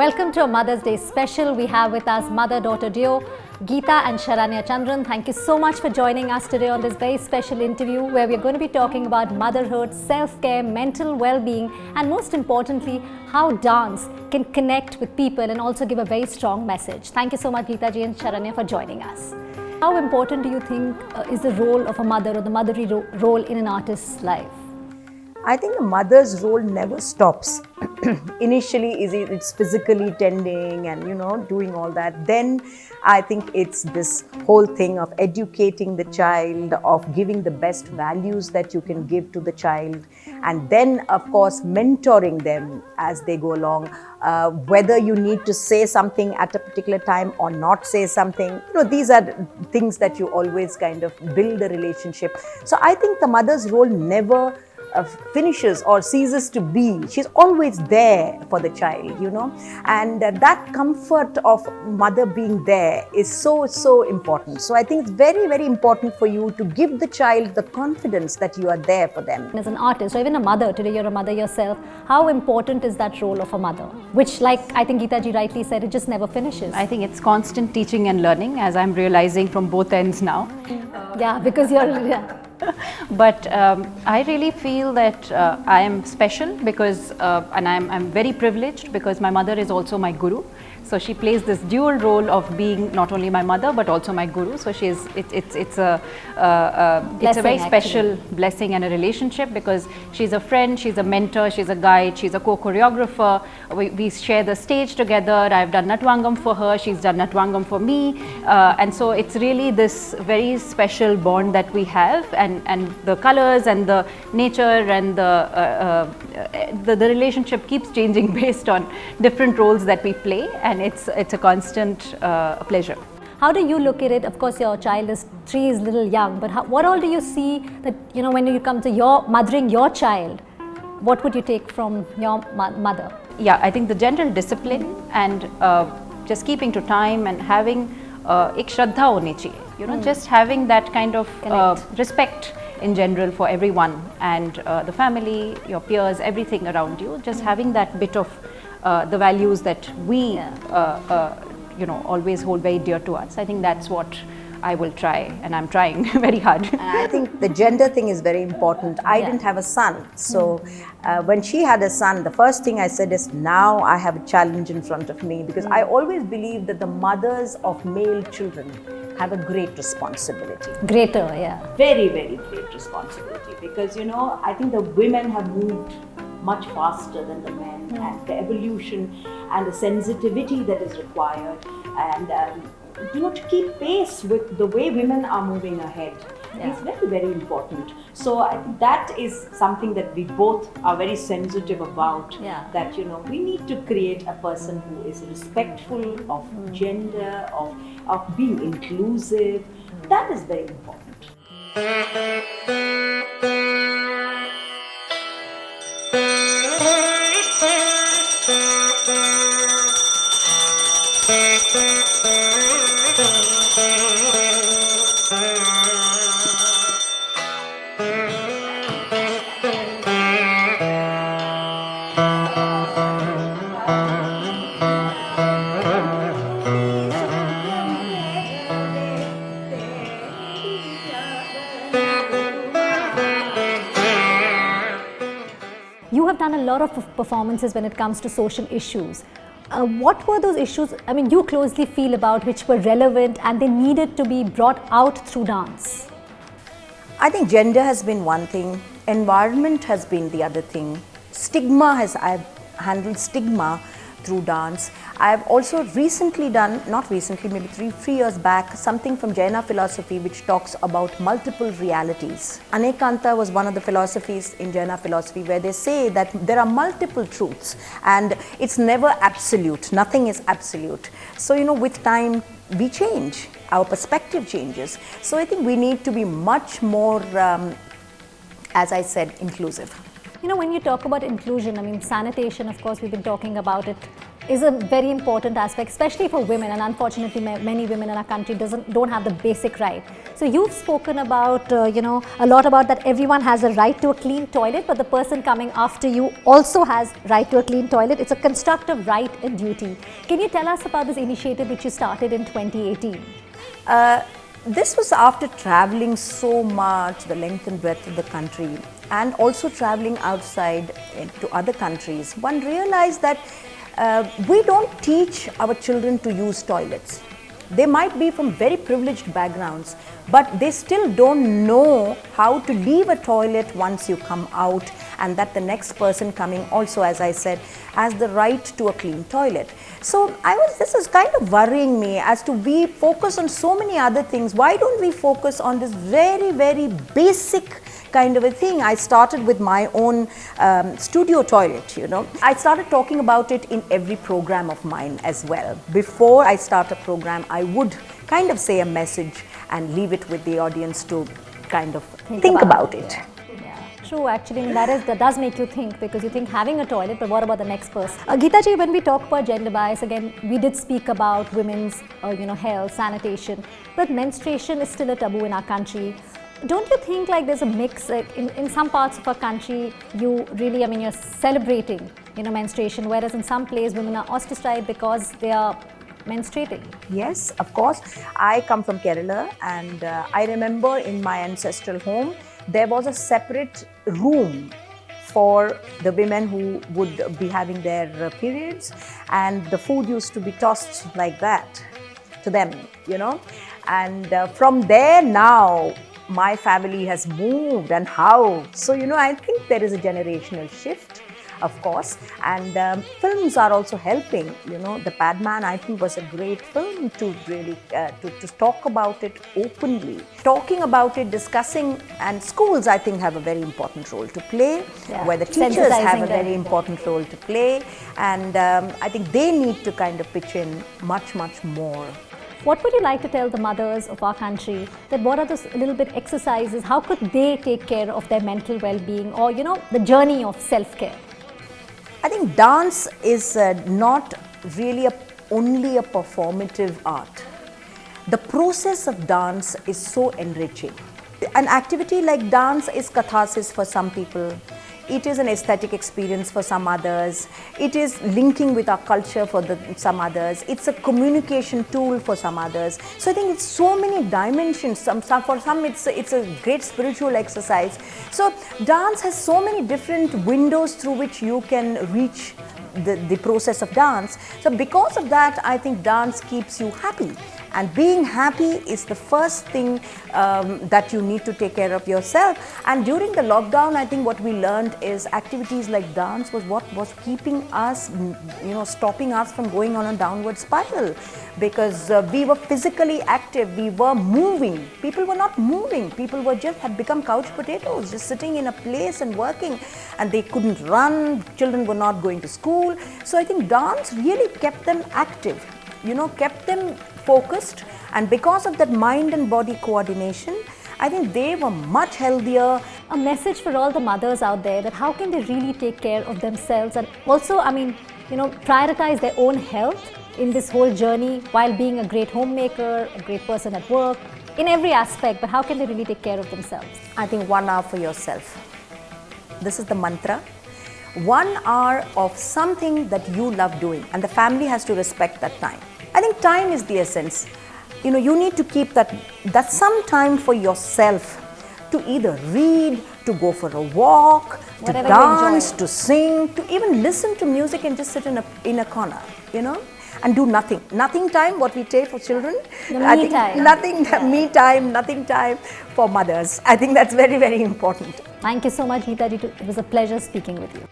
Welcome to a Mother's Day special. We have with us mother-daughter duo, Geeta and Sharanya Chandran. Thank you so much for joining us today on this very special interview where we're going to be talking about motherhood, self-care, mental well-being, and most importantly, how dance can connect with people and also give a very strong message. Thank you so much, Geeta ji and Sharanya, for joining us. How important do you think is the role of a mother or the motherly role in an artist's life? I think the mother's role never stops. Initially, it's physically tending and doing all that. Then I think it's this whole thing of educating the child, of giving the best values that you can give to the child, and then of course mentoring them as they go along. Whether you need to say something at a particular time or not say something, these are things that you always kind of build a relationship. So I think the mother's role never finishes or ceases to be. She's always there for the child, and that comfort of mother being there is so important. So I think it's very, very important for you to give the child the confidence that you are there for them. As an artist or even a mother, today you're a mother yourself, how important is that role of a mother? Which, like I think Geeta ji rightly said, it just never finishes. I think it's constant teaching and learning, as I'm realizing from both ends now. Yeah, because you're... But I really feel that I am special because, and I'm very privileged because my mother is also my guru. So she plays this dual role of being not only my mother but also my guru. So it's a very special blessing and a relationship because she's a friend, she's a mentor, she's a guide, she's a co-choreographer. We share the stage together. I've done Natvangam for her, she's done Natvangam for me, and so it's really this very special bond that we have, and the colors and the nature and the relationship keeps changing based on different roles that we play. And it's a constant pleasure. How do you look at it? Of course, your child is 3, is little young, but what all do you see that, when you come to your mothering your child, what would you take from your mother? Yeah, I think the general discipline and just keeping to time and having ek shraddha honi chahiye, just having that kind of respect in general for everyone and the family, your peers, everything around you, just having that bit of the values that we always hold very dear to us. I think that's what I will try, and I'm trying very hard. I think the gender thing is very important. I didn't have a son, so when she had a son, the first thing I said is, now I have a challenge in front of me, because I always believe that the mothers of male children have a great responsibility. Greater, yeah. Very, very great responsibility, because I think the women have moved much faster than the men, and the evolution and the sensitivity that is required, and to keep pace with the way women are moving ahead is very, very important. So I think that is something that we both are very sensitive about, that we need to create a person who is respectful of gender, of being inclusive. That is very important. You have done a lot of performances when it comes to social issues. What were those issues, you closely feel about, which were relevant and they needed to be brought out through dance? I think gender has been one thing, environment has been the other thing. I've handled stigma through dance. I've also recently done, not recently, maybe three years back, something from Jaina philosophy which talks about multiple realities. Anekanta was one of the philosophies in Jaina philosophy where they say that there are multiple truths and it's never absolute, nothing is absolute. So with time we change, our perspective changes. So I think we need to be much more, as I said, inclusive. When you talk about inclusion, sanitation, of course, we've been talking about it is a very important aspect, especially for women, and unfortunately many women in our country don't have the basic right. So you've spoken about a lot about that everyone has a right to a clean toilet, but the person coming after you also has right to a clean toilet. It's a constructive right and duty. Can you tell us about this initiative which you started in 2018? This was after traveling so much, the length and breadth of the country, and also traveling outside to other countries. One realized that we don't teach our children to use toilets. They might be from very privileged backgrounds, but they still don't know how to leave a toilet once you come out, and that the next person coming also, as I said, has the right to a clean toilet. So this is kind of worrying me as to we focus on so many other things. Why don't we focus on this very, very basic kind of a thing? I started with my own studio toilet, I started talking about it in every program of mine as well. Before I start a program, I would kind of say a message and leave it with the audience to kind of think about it. Yeah. True, actually, that does make you think, because you think having a toilet, but what about the next person? Geeta ji, when we talk about gender bias, again, we did speak about women's health, sanitation, but menstruation is still a taboo in our country. Don't you think like there's a mix in some parts of our country? You really, you're celebrating menstruation, whereas in some places women are ostracized because they are menstruating. Yes, of course. I come from Kerala, and I remember in my ancestral home there was a separate room for the women who would be having their periods, and the food used to be tossed like that to them, and from there now my family has moved, and how. So, I think there is a generational shift, of course, and films are also helping. The Padman, I think, was a great film to really to talk about it openly. Talking about it, discussing, and schools, I think, have a very important role to play, where the teachers have a very important role to play, and I think they need to kind of pitch in much, much more. What would you like to tell the mothers of our country, that what are those little bit exercises, how could they take care of their mental well-being, or the journey of self-care? I think dance is not really only a performative art. The process of dance is so enriching. An activity like dance is catharsis for some people. It is an aesthetic experience for some others. It is linking with our culture for some others. It's a communication tool for some others. So I think it's so many dimensions. For some it's a great spiritual exercise. So dance has so many different windows through which you can reach the process of dance. So because of that, I think dance keeps you happy. And being happy is the first thing that you need to take care of yourself. And during the lockdown, I think what we learned is activities like dance was what was keeping us, stopping us from going on a downward spiral. Because we were physically active, we were moving. People were not moving. People had become couch potatoes, just sitting in a place and working. And they couldn't run, children were not going to school. So I think dance really kept them active, kept them focused, and because of that mind and body coordination, I think they were much healthier. A message for all the mothers out there, that how can they really take care of themselves, and also, prioritize their own health in this whole journey while being a great homemaker, a great person at work, in every aspect, but how can they really take care of themselves? I think 1 hour for yourself. This is the mantra. 1 hour of something that you love doing, and the family has to respect that time. I think time is the essence. You need to keep that some time for yourself, to either read, to go for a walk, whatever, to dance, to sing, to even listen to music and just sit in a corner, and do nothing. Nothing time, what we take for children. Me time. Nothing, me time, nothing time for mothers. I think that's very, very important. Thank you so much, Geeta ji. It was a pleasure speaking with you.